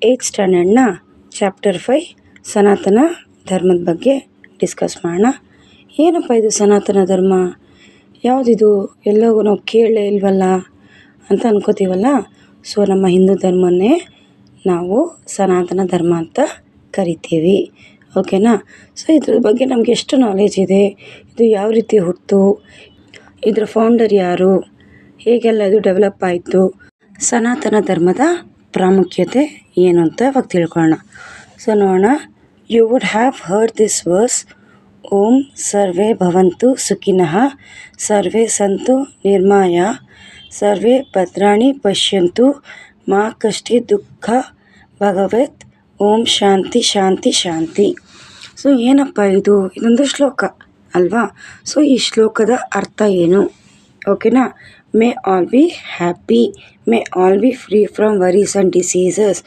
Eighth ಸ್ಟ್ಯಾಂಡರ್ಡ್ನ chapter 5 ಸನಾತನ ಧರ್ಮದ ಬಗ್ಗೆ ಡಿಸ್ಕಸ್ ಮಾಡೋಣ. ಏನಪ್ಪ ಇದು ಸನಾತನ ಧರ್ಮ? ಯಾವುದಿದು? ಎಲ್ಲವೂ ನಾವು ಕೇಳೇ ಇಲ್ವಲ್ಲ ಅಂತ ಅನ್ಕೋತೀವಲ್ಲ. ಸೊ ನಮ್ಮ ಹಿಂದೂ ಧರ್ಮನ್ನೇ ನಾವು ಸನಾತನ ಧರ್ಮ ಅಂತ ಕರಿತೀವಿ. ಓಕೆನಾ? ಸೊ ಇದ್ರ ಬಗ್ಗೆ ನಮಗೆ ಎಷ್ಟು ನಾಲೆಜ್ ಇದೆ, ಇದು ಯಾವ ರೀತಿ ಹುಟ್ಟಿತು, ಇದರ ಫೌಂಡರ್ ಯಾರು, ಹೇಗೆಲ್ಲ ಇದು ಡೆವಲಪ್ ಆಯಿತು, ಸನಾತನ ಧರ್ಮದ ಪ್ರಾಮುಖ್ಯತೆ ಏನು ಅಂತ ಇವಾಗ ತಿಳ್ಕೊಳ್ಳೋಣ. ಸೊ ನೋಡೋಣ. You would have heard this verse, ಓಂ ಸರ್ವೇ ಭವಂತು ಸುಖಿನಃ ಸರ್ವೇ ಸಂತು ನಿರ್ಮಾಯ ಸರ್ವೇ ಭದ್ರಾಣಿ ಪಶ್ಯಂತು ಮಾ ಕಶ್ಚಿತ್ ದುಃಖ ಭಗವತ್ ಓಂ ಶಾಂತಿ ಶಾಂತಿ ಶಾಂತಿ. ಸೊ ಏನಪ್ಪ ಇದು? ಇದೊಂದು ಶ್ಲೋಕ ಅಲ್ವಾ? ಸೊ ಈ ಶ್ಲೋಕದ ಅರ್ಥ ಏನು? ಓಕೆನಾ? May all be happy, may all B free from worries and diseases,